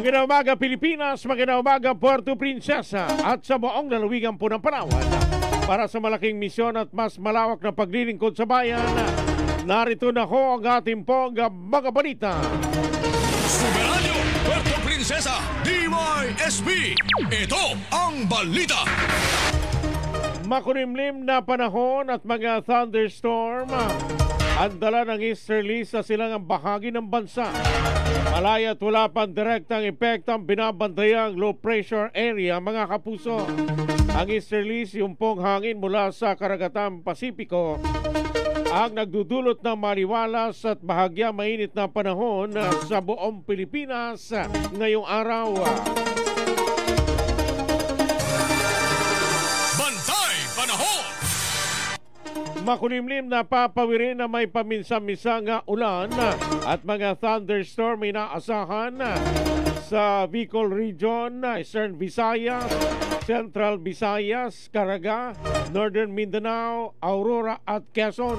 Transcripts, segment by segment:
Magandang umaga Pilipinas, magandang umaga Puerto Princesa at sa buong lalawigan po ng Palawan. Para sa malaking misyon at mas malawak na paglilingkod sa bayan, narito na ho ang ating pong mga balita. Sumeranyo, Puerto Princesa, DYSB. Ito ang balita. Makulimlim na panahon at mga thunderstorm ang dala ng easterly sa silangang bahagi ng bansa. Malaya at wala pang direktang epekto ang binabantayang low pressure area, mga kapuso. Ang easterlies, yung pong hangin mula sa karagatang Pasipiko, ang nagdudulot ng maliwalas at bahagya mainit na panahon sa buong Pilipinas ngayong araw. Bantay Panahon. Makulimlim na papawirin na may paminsan-minsang ulan at mga thunderstorm inaasahan sa Bicol Region, Eastern Visayas, Central Visayas, Caraga, Northern Mindanao, Aurora at Quezon.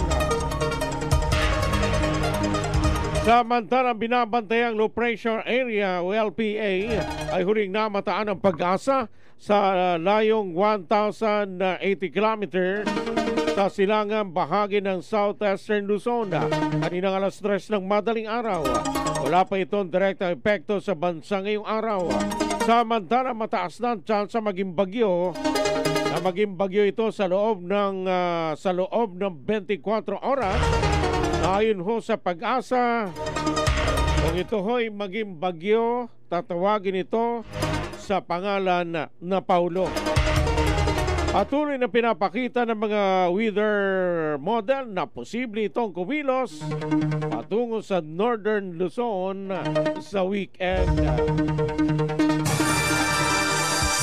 Samantalang binabantayang low pressure area o LPA ay huling namataan ang Pag-asa sa layong 1,080 km sa silangang bahagi ng Southeastern Luzon. Kaninang alas 3 ng madaling araw, wala pa itong direktang epekto sa bansa ngayong araw. Samantala mataas na ang chance maging bagyo ito sa loob ng 24 oras. Ayon ho sa Pag-asa, kung ito ho'y maging bagyo, tatawagin ito sa pangalan na Paulo. Patuloy na pinapakita ng mga weather model na posible itong kumilos patungo sa Northern Luzon sa weekend.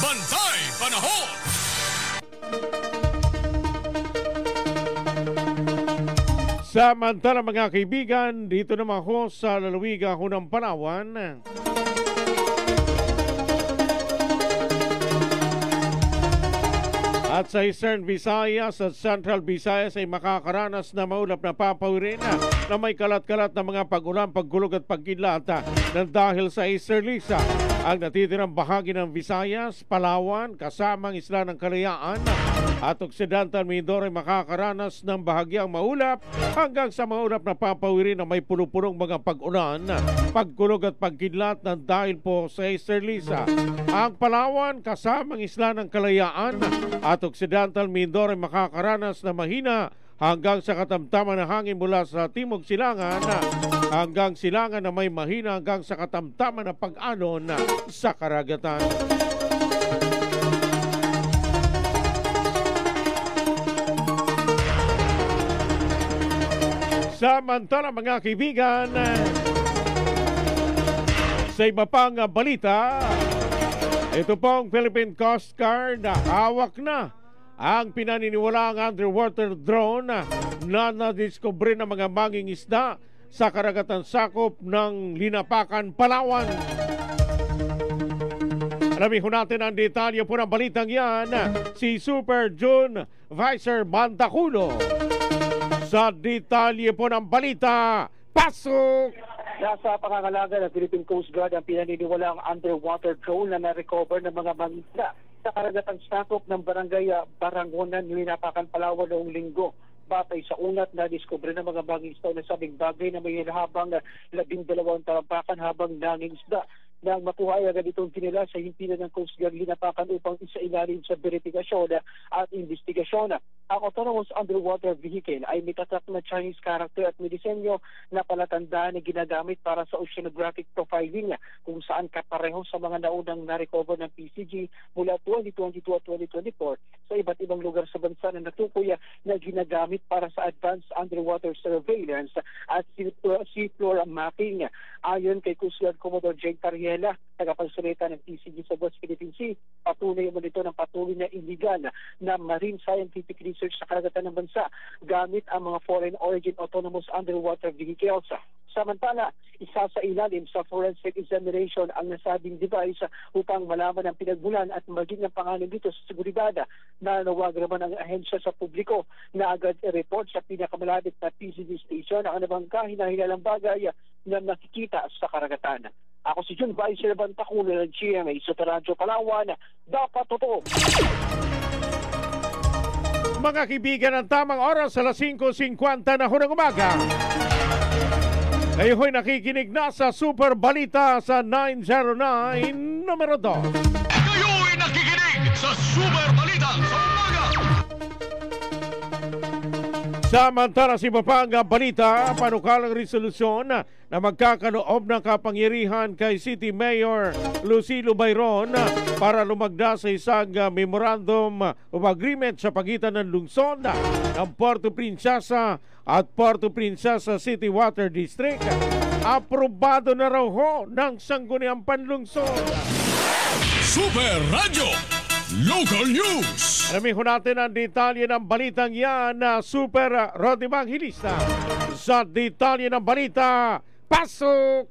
Bantay Panahon. Samantala mga kaibigan, dito naman ho sa lalawigan ho ng Palawan, at sa Eastern Visayas at Central Visayas ay makakaranas na maulap na papawirin na may kalat-kalat na mga pag-ulan, pagkulog at pagkidlat ng dahil sa easterlies. Ang natitirang bahagi ng Visayas, Palawan, kasamang Isla ng Kalayaan at Occidental Mindoro ay makakaranas ng bahagyang maulap hanggang sa maulap na papawirin na may puno-punong mga pag-ulan, pagkulog at pagkidlat ng dahil po sa easterlies. Ang Palawan, kasamang Isla ng Kalayaan at Occidental Mindoro ay makakaranas na mahina hanggang sa katamtaman na hangin mula sa timog silangan hanggang silangan na may mahina hanggang sa katamtaman na pag-alon sa karagatan. Samantala mga kaibigan, sa iba pang balita, ito pong Philippine Coast Guard, hawak na ang pinaniniwalaang underwater drone na nadiskubre ng mga manging isda sa karagatan sakop ng Linapakan, Palawan. Alamin ho natin ang detalye po ng balitang yan, si Super June Vicer Bantaculo. Sa detalye po ng balita, pasok! Nasa pangangalaga ng Philippine Coast Guard ang pinaniniwalaang underwater drone na na-recover ng mga mangisda sa karagatang sakop ng barangay Barangonan, Linapakan, Palawan noong linggo. Batay sa unat na diskubre ng mga mangisda na sabing bagay na may habang 12 talampakan habang nangingisda. Nang makuha ay agad itong tinila sa himpilan ng Coast Guard Linapakan upang isailalim sa verifikasyon at investigasyon. Ang autonomous underwater vehicle ay may tatak na Chinese character at may disenyo na palatandaan na ginagamit para sa oceanographic profiling kung saan kapareho sa mga naunang na-recover ng PCG mula 2022 at 2024 sa iba't ibang lugar sa bansa na natukoy na ginagamit para sa advanced underwater surveillance at seafloor mapping. Ayon kay Coast Guard Commodore Jake Tariela, tagapagsalita ng PCG sa West Philippine Sea, patunay mo nito ng patuloy na illegal na marine scientific research sa karagatan ng bansa gamit ang mga foreign origin autonomous underwater vehicles. Samantala, isa sa ilalim sa forensic examination ang nasabing device upang malaman ang pinagmulan at maging ang pangalan dito sa seguridad. Nanawag naman ang ahensya sa publiko na agad i-report sa pinakamalapit na PCG station ang anumang kahinahilalang bagay na nakikita sa karagatan. Ako si Jun Vice Bantaculo ng GMA sa Radyo Palawan. Dapat totoo. Mga kaibigan, ang tamang oras sa 5:50 na ng umaga. Kayo ho'y nakikinig na sa Super Balita sa 909 numero 2. Kayo'y nakikinig sa Super Balita sa umaga. Samantala si Mapang balita, panukalang resolusyon na magkakaloob ng kapangyarihan kay City Mayor Lucilo Bayron para lumagda sa isang memorandum of agreement sa pagitan ng lungsod ng Puerto Princesa at Puerto Princesa City Water District. Aprobado na raw ho ng Sangguniang Panlungsod. Super Radio Local News. Alamin ho natin ang detalye ng balitang yan na Super Rod Evangelista. Sa detalye ng balita, pasok!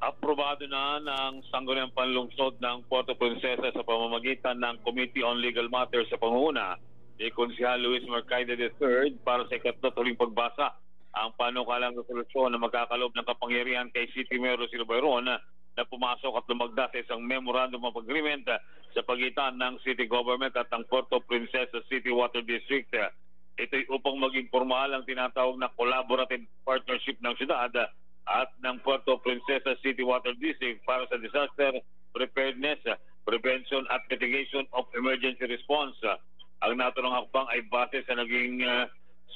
Aprobado na ng Sangguniang Panlungsod ng Puerto Princesa sa pamamagitan ng Committee on Legal Matters sa pangunguna ni Konsehal Luis Mercaide III para sa ikatlong huling pagbasa ang panukalang resolusyon na magkakaloob ng kapangyarihan kay City Mayor Lucilo Bayron na pumasok at lumagda sa isang memorandum of agreement sa pagitan ng city government at ng Puerto Princesa City Water District. Ito'y upang maging formal ang tinatawag na collaborative partnership ng syudad at ng Puerto Princesa City Water District para sa disaster preparedness, prevention at mitigation of emergency response. Ang naturang hakbang ay base sa naging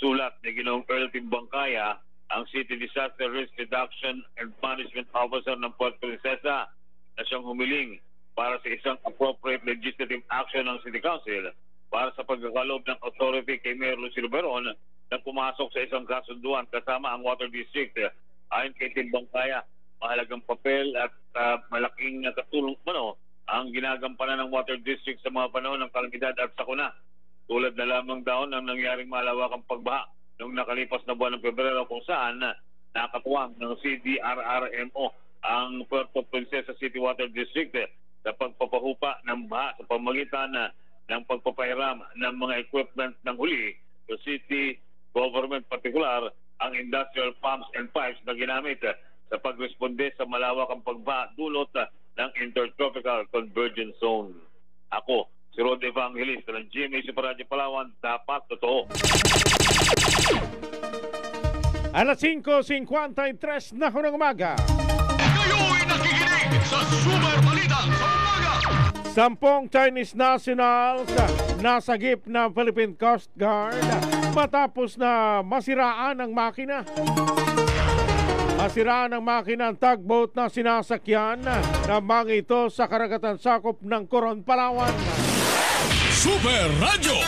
sulat ni Ginoong Earl Timbangkaya, ang City Disaster Risk Reduction and Management Officer ng Puerto Princesa, na siyang humiling para sa isang appropriate legislative action ng City Council para sa pagkakaloob ng authority kay Mayor Lucilo Bayron na pumasok sa isang kasunduan kasama ang Water District. Ayon kay Timbangkaya, mahalagang papel at malaking katulong ang ginagampanan ng Water District sa mga panahon ng kalamidad at sakuna. Tulad na lamang daw ng nangyaring malawakang pagbaha noong nakalipas na buwan ng Pebrero kung saan nakatuwang ng CDRRMO ang Puerto Princesa City Water District sa pagpapahupa ng baha sa pamagitan ng pagpapahiram ng mga equipment ng huli sa city government, partikular ang industrial pumps and pipes na ginamit sa pagresponde sa malawakang pagbaha dulot ng Intertropical Convergence Zone. Ako, si Rod Evangelista ng GMA Super Radio Palawan, dapat totoo. Alas 5:53 na ng umaga. Kayo'y nakikinig sa Super Balita sa umaga. 10 Chinese nationals nasagip ng Philippine Coast Guard matapos na masiraan ang makina. Masiraan ang makina ng tugboat na sinasakyan ng mga ito sa karagatan sakop ng Coron, Palawan. Super Radio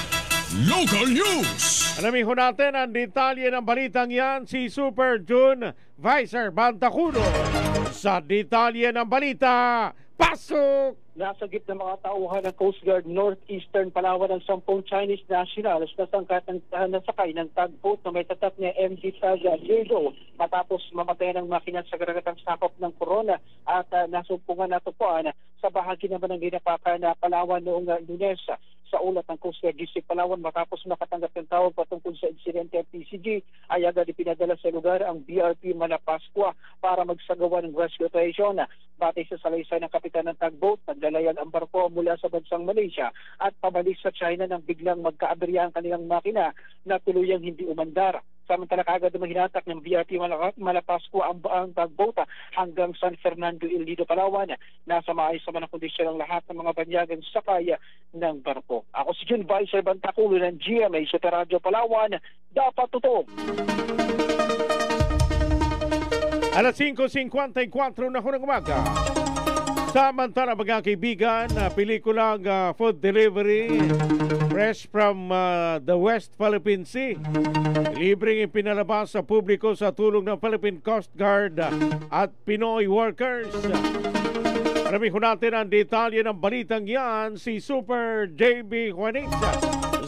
Local News. Alamin ho natin ang detalye ng balitang yan si Super June Vice Bantaculo. Sa detalye ng balita, pasok! Nasagip ng mga tauhan ng Coast Guard Northeastern Palawan ng 10 Chinese nationals na nasakay ng tugboat na may tatak niya MV Saga Diego matapos mamatay ng makina sa karagatang sakop ng Corona at nasumpungan natupuan sa bahagi naman ng ginapakan na Palawan noong Lunes. Sa ulat ng Coast Guard District Palawan, matapos makatanggap ng tawag patungkol sa insidente at PCG, ay agad ipinadala sa lugar ang BRP Malapascua para magsagawa ng rescue operation. Batay sa salaysay ng kapitan ng tugboat, naglalayag ang barko mula sa bansang Malaysia at pabalik sa China nang biglang magkaaberya ang kanilang makina na tuluyang hindi umandar. Samantala kaagad na hinatak ng BRP Malapascua ang tugboat hanggang San Fernando, El Nido, Palawan. Nasa maayos naman ang kondisyon ng lahat ng mga banyagang sakay ng barko. Ako si Jun Vice Bantaculo ng GMA sa Radyo Palawan. Dapat totoo. Alas 5:54 na ng umaga. Samantala mga kaibigan, pelikulang food delivery fresh from the West Philippine Sea. Libreng ipinalabas sa publiko sa tulong ng Philippine Coast Guard at Pinoy workers. Alamin ko natin ang detalye ng balitang yan si Super JB Juanita.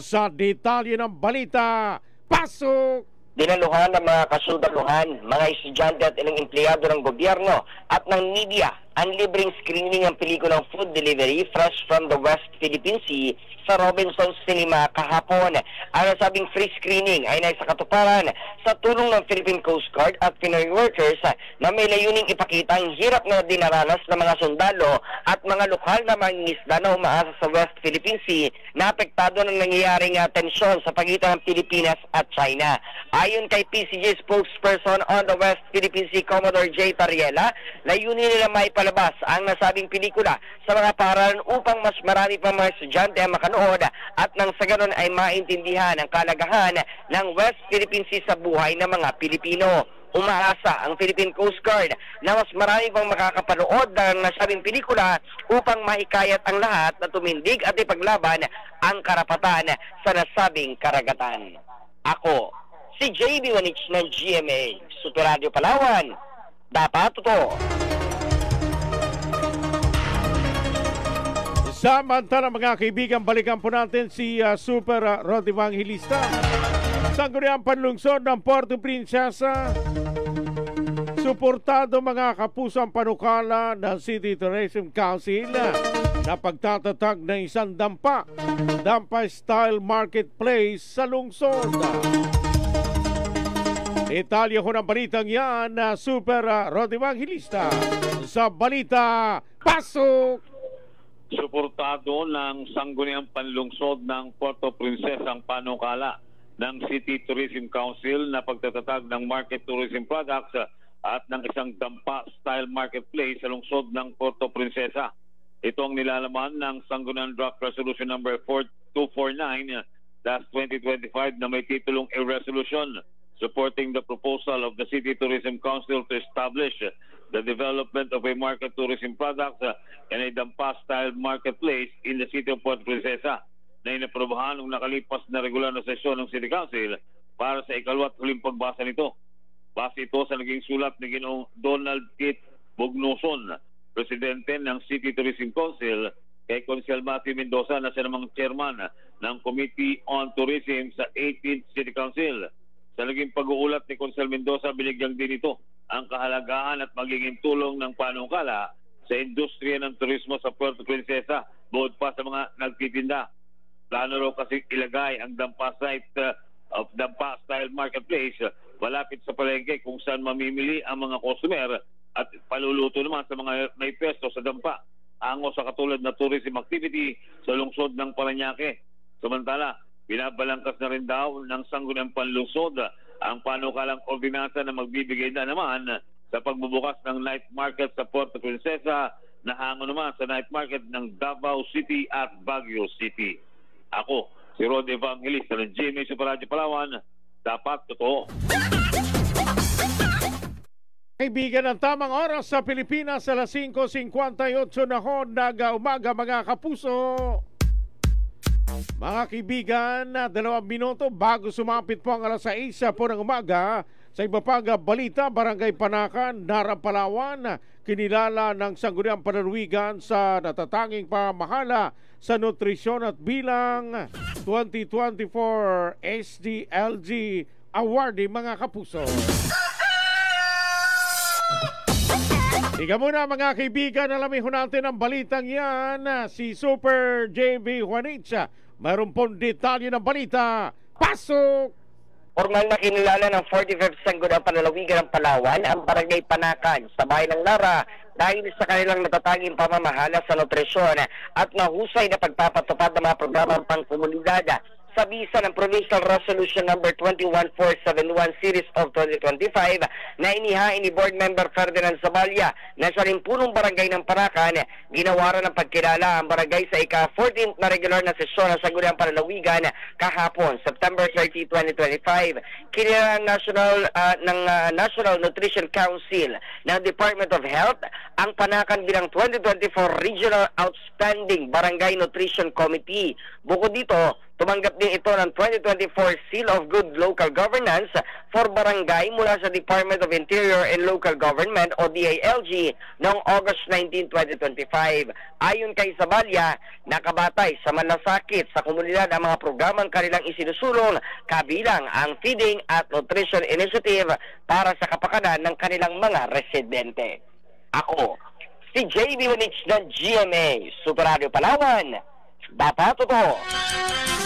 Sa detalye ng balita, pasok! Dinaluhan ng mga kasudaluhan, mga estudyante at ilang empleyado ng gobyerno at ng media ang libreng screening ng pelikulang Food Delivery Fresh from the West Philippine Sea sa Robinsons Cinema kahapon. Ang nasabing free screening ay naisa katuparan sa tulong ng Philippine Coast Guard at Pinoy workers na may layuning ipakita ang hirap na dinaranas ng mga sundalo at mga lokal na mangingisda na umaasa sa West Philippine Sea na apektado ng nangyayaring tensyon sa pagitan ng Pilipinas at China. Ayon kay PCG spokesperson on the West Philippine Sea, Commodore J. Tariela, layunin nila maipalabas ang nasabing pelikula sa mga paaralan upang mas marami pang mga estudyante ang makanood at nang sa ganon ay maintindihan ang kalagahan ng West Philippine Sea sa buhay ng mga Pilipino. Umaasa ang Philippine Coast Guard na mas marami pang makakapanood ng nasabing pelikula upang mahikayat ang lahat na tumindig at ipaglaban ang karapatan sa nasabing karagatan. Ako, si JB Wanich ng GMA, Super Radio Palawan. Dapat totoo. Samantala mga kaibigan, balikan po natin si Super Rod Evangelista. Sangguniang panlungsod ng Puerto Princesa, suportado mga kapusang panukala ng City Tourism Council na pagtatatag ng isang dampa style marketplace sa lungsod. Detalye ko ng balitang yan na Super Rod Evangelista. Sa balita, pasok! Suportado ng Sangguniang Panlungsod ng Puerto Princesa ang panukala ng City Tourism Council na pagtatatag ng market tourism products at ng isang dampa-style marketplace sa lungsod ng Puerto Princesa. Ito ang nilalaman ng Sangguniang Draft Resolution number 4249-2025 na may titulong A Resolution supporting the proposal of the City Tourism Council to establish the development of a market tourism product and a dampa-style marketplace in the city of Puerto Princesa na inaprobahan ng nakalipas na regular na sesyon ng City Council para sa ikalawat huling pagbasa nito. Base ito sa naging sulat ni Ginoong Donald Kit Bugnoson, Presidente ng City Tourism Council, kay Consiel Matthew Mendoza na siya namang chairman ng Committee on Tourism sa 18th City Council. Sa naging pag-uulat ni Consiel Mendoza, binigyang din ito ang kahalagahan at magiging tulong ng panukala sa industriya ng turismo sa Puerto Princesa bukod pa sa mga nagtitinda. Plano raw kasi ilagay ang dampa style marketplace malapit sa palengke kung saan mamimili ang mga customer at paluluto naman sa mga may pesto sa dampa. Ango sa katulad na tourism activity sa lungsod ng Parañaque. Samantala, binabalangkas na rin daw ng Sangguniang Panlungsod ang panukalang ordinansa na magbibigay na naman sa pagbubukas ng night market sa Puerto Princesa na hango naman sa night market ng Davao City at Baguio City. Ako, si Rod Evangelista ng GMA Super Radio Palawan. Dapat totoo. Kaibigan, ang tamang oras sa Pilipinas sa alas 5:58 na ho nag-umaga mga kapuso. Mga kaibigan, 2 minuto bago sumapit po ang alas 6 po ng umaga sa iba pang balita. Barangay Panakan, Narang, Palawan, kinilala ng Sangguniang Panlalawigan sa natatanging pamahala sa nutrisyon at bilang 2024 SDLG Awardee mga kapuso. Ika muna mga kaibigan, alamin ho natin ang balitang yan. Si Super JB Wanich, mayroon pong detalye ng balita. Pasok! Formal na kinilala ng 45th Sangguniang Panlalawigan ng Palawan ang Barangay Panakan sa bayan ng Lara dahil sa kanilang natatanging pamamahala sa nutrisyon at mahusay na pagpapatupad ng mga programang pangkomunidad sa bisa ng Provincial Resolution number 21471 Series of 2025 na inihain ni Board Member Ferdinand Zabalya na siya rin punong barangay ng Panakan. Ginawaran ng pagkilala ang barangay sa ika-14th na regular na sesyon ng Sangguniang Panlalawigan kahapon, September 30, 2025. Kinilala ng National Nutrition Council ng Department of Health ang Panakan bilang 2024 Regional Outstanding Barangay Nutrition Committee. Bukod dito, tumanggap din ito ng 2024 Seal of Good Local Governance for Barangay mula sa Department of Interior and Local Government o DILG noong August 19, 2025. Ayon kay Zabalya, nakabatay sa malasakit sa komunidad ang mga programang kanilang isinusulong kabilang ang Feeding at Nutrition Initiative para sa kapakanan ng kanilang mga residente. Ako, si JB Manich ng GMA Super Radio Palawan. Bata Totoo.